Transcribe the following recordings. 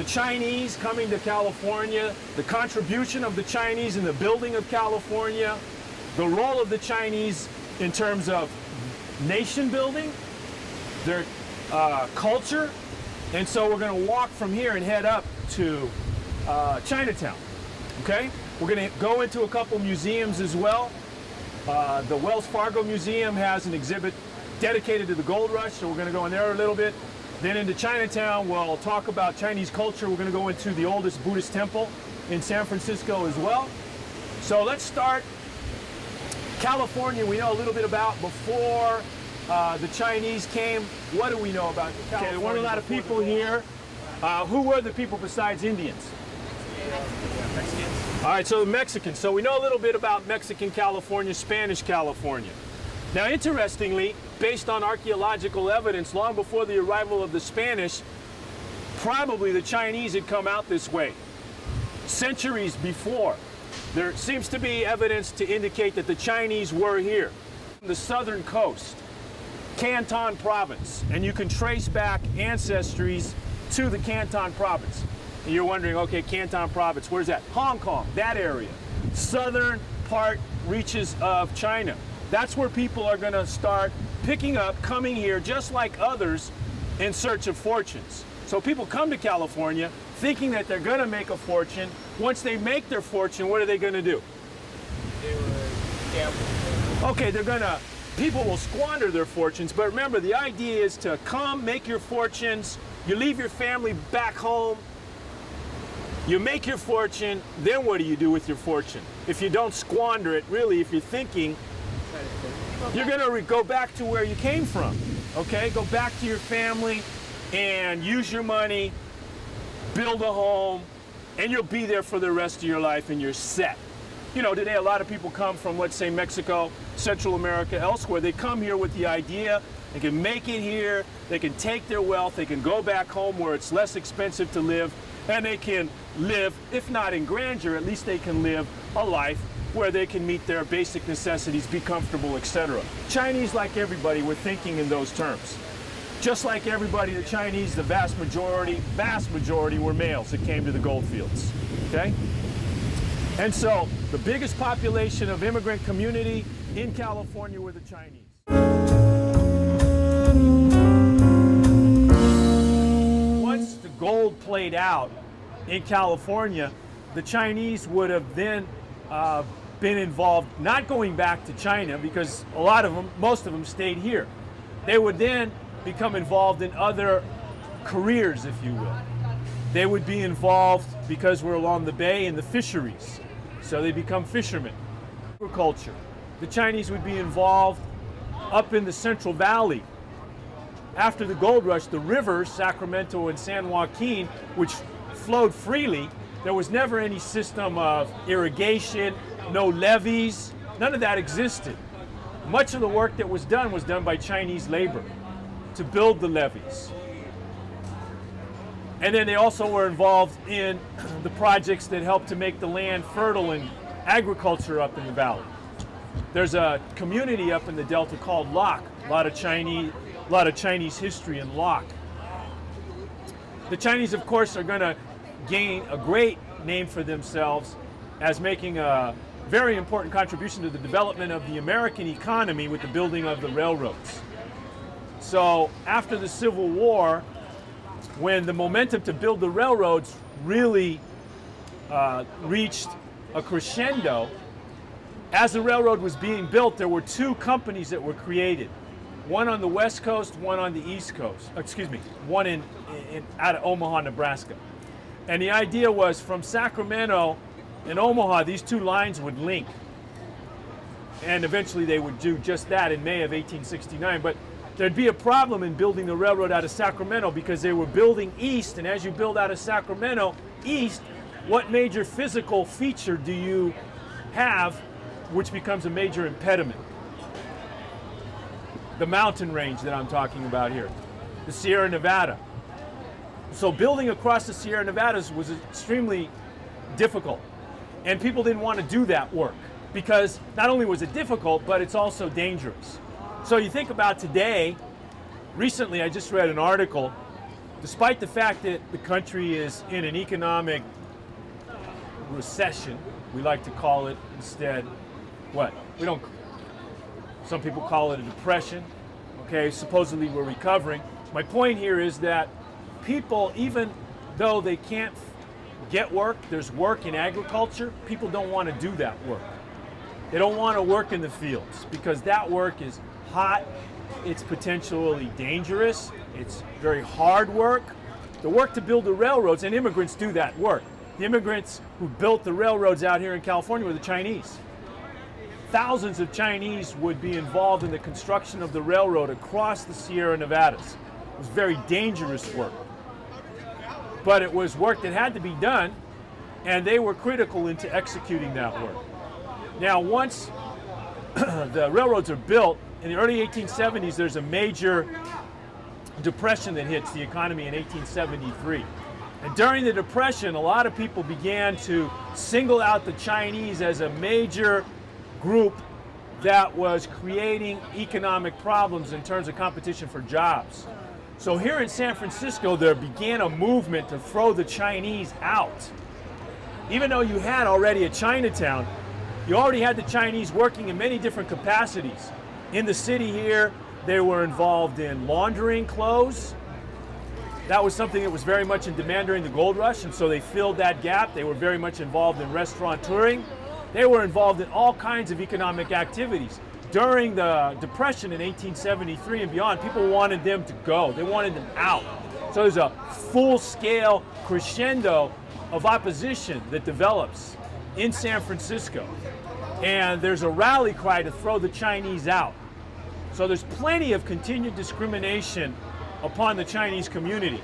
Chinese coming to California, the contribution of the Chinese in the building of California, the role of the Chinese in terms of nation building, their culture. And so we're going to walk from here and head up to Chinatown. Okay? We're going to go into a couple museums as well. The Wells Fargo Museum has an exhibit dedicated to the gold rush, so we're going to go in there a little bit. Then into Chinatown, we'll talk about Chinese culture. We're going to go into the oldest Buddhist temple in San Francisco as well. So let's start. California, we know a little bit about before the Chinese came. What do we know about California? Okay, there weren't a lot of people here. Who were the people besides Indians? Mexicans. All right, so the Mexicans. So we know a little bit about Mexican California, Spanish California. Now, interestingly, based on archaeological evidence, long before the arrival of the Spanish, probably the Chinese had come out this way. Centuries before, there seems to be evidence to indicate that the Chinese were here. The southern coast, Canton province, and you can trace back ancestries to the Canton province. And you're wondering, okay, Canton province, where's that? Hong Kong, that area. Southern part reaches of China. That's where people are going to start picking up, coming here, just like others, in search of fortunes. So people come to California thinking that they're going to make a fortune. Once they make their fortune, what are they going to do? They were gamble. Okay, people will squander their fortunes, but remember, the idea is to come, make your fortunes, you leave your family back home, you make your fortune, then what do you do with your fortune? If you don't squander it, really, if you're thinking, you're going to go back to where you came from, okay? Go back to your family and use your money, build a home, and you'll be there for the rest of your life and you're set. You know, today a lot of people come from, let's say, Mexico, Central America, elsewhere. They come here with the idea they can make it here, they can take their wealth, they can go back home where it's less expensive to live, and they can live, if not in grandeur, at least they can live a life where they can meet their basic necessities, be comfortable, etc. Chinese, like everybody, were thinking in those terms. Just like everybody, the Chinese, the vast majority were males that came to the gold fields, okay? And so the biggest population of immigrant community in California were the Chinese. Once the gold played out in California, the Chinese would have then been involved, not going back to China, because a lot of them, most of them stayed here. They would then become involved in other careers, if you will. They would be involved, because we're along the bay, in the fisheries. So they become fishermen. Agriculture. The Chinese would be involved up in the Central Valley. After the gold rush, the rivers, Sacramento and San Joaquin, which flowed freely, there was never any system of irrigation, no levees, none of that existed. Much of the work that was done by Chinese labor to build the levees. And then they also were involved in the projects that helped to make the land fertile in agriculture up in the valley. There's a community up in the Delta called Locke, a lot of Chinese history in Locke. The Chinese, of course, are going to gain a great name for themselves as making a very important contribution to the development of the American economy with the building of the railroads. So after the Civil War, when the momentum to build the railroads really reached a crescendo, as the railroad was being built, there were two companies that were created. One on the West Coast, one on the East Coast. Excuse me, one out of Omaha, Nebraska. And the idea was from Sacramento and Omaha, these two lines would link. And eventually they would do just that in May of 1869. But there'd be a problem in building the railroad out of Sacramento because they were building east, and as you build out of Sacramento east, what major physical feature do you have which becomes a major impediment? The mountain range that I'm talking about here, the Sierra Nevada. So building across the Sierra Nevadas was extremely difficult, and people didn't want to do that work because not only was it difficult, but it's also dangerous. So you think about today, recently I just read an article despite the fact that the country is in an economic recession, we like to call it instead, what? We don't, some people call it a depression. Okay, supposedly we're recovering. My point here is that people, even though they can't get work, there's work in agriculture, people don't want to do that work. They don't want to work in the fields because that work is hot, it's potentially dangerous, it's very hard work. The work to build the railroads, and immigrants do that work. The immigrants who built the railroads out here in California were the Chinese. Thousands of Chinese would be involved in the construction of the railroad across the Sierra Nevadas. It was very dangerous work. But it was work that had to be done, and they were critical into executing that work. Now, once the railroads are built, in the early 1870s, there's a major depression that hits the economy in 1873. And during the Depression, a lot of people began to single out the Chinese as a major group that was creating economic problems in terms of competition for jobs. So here in San Francisco, there began a movement to throw the Chinese out. Even though you had already a Chinatown, you already had the Chinese working in many different capacities. In the city here, they were involved in laundering clothes. That was something that was very much in demand during the gold rush, and so they filled that gap. They were very much involved in restaurateuring. They were involved in all kinds of economic activities. During the Depression in 1873 and beyond, people wanted them to go. They wanted them out. So there's a full-scale crescendo of opposition that develops in San Francisco. And there's a rally cry to throw the Chinese out. So there's plenty of continued discrimination upon the Chinese community.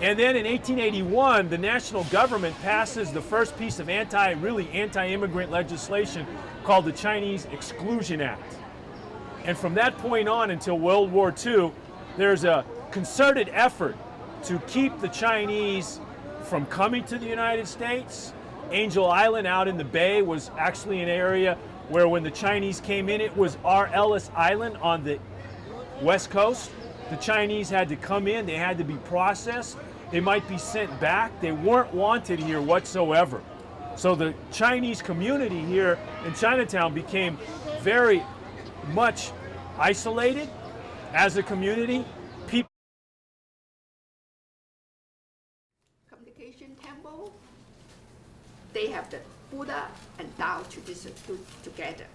And then in 1881, the national government passes the first piece of anti-immigrant legislation called the Chinese Exclusion Act. And from that point on until World War II, there's a concerted effort to keep the Chinese from coming to the United States. Angel Island out in the bay was actually an area where when the Chinese came in, it was our Ellis Island on the west coast. The Chinese had to come in, they had to be processed, they might be sent back, they weren't wanted here whatsoever. So the Chinese community here in Chinatown became very much isolated as a community. Communication temple, they have the Buddha and Tao tradition together.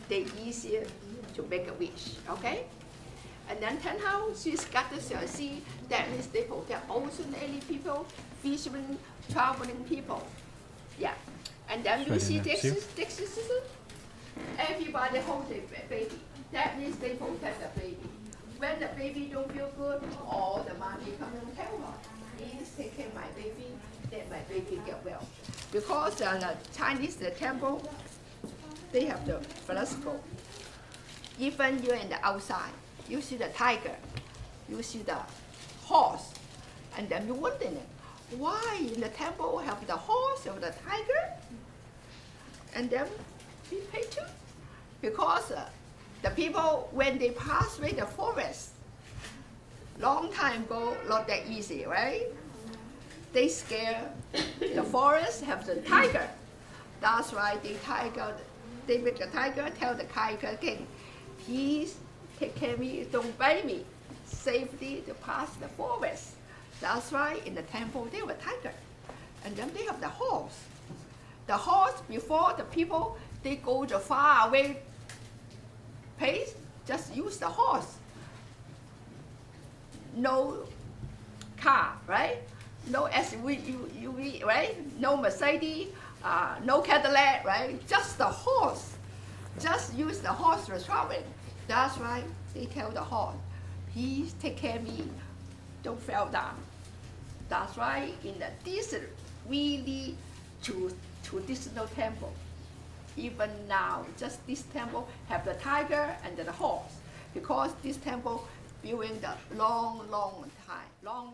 They easier to make a wish, okay? And then 10 house, she's got the sea, that means they protect ocean area people, fishermen, traveling people. Yeah. And then you see Dixie, everybody holds a baby. That means they protect the baby. When the baby don't feel good, all the mommy come and tell her, please take care of my baby, then my baby get well. Because the Chinese, the temple, they have the philosophy. Even you're in the outside, you see the tiger, you see the horse, and then you're wondering, why in the temple have the horse or the tiger? And then we pay too. Because the people, when they pass through the forest, long time ago, not that easy, right? They scare the forest have the tiger. That's why they make the tiger tell the tiger king, please take care of me, don't bite me, safely to pass the forest. That's why in the temple they were tiger. And then they have the horse. The horse, before the people, they go to far away place, just use the horse. No car, right? No SUV, right? No Mercedes, no Cadillac, right? Just the horse. Just use the horse for traveling. That's why they tell the horse, please take care of me, don't fall down. That's why in this really traditional temple, even now, just this temple have the tiger and the horse, because this temple built in the long time, long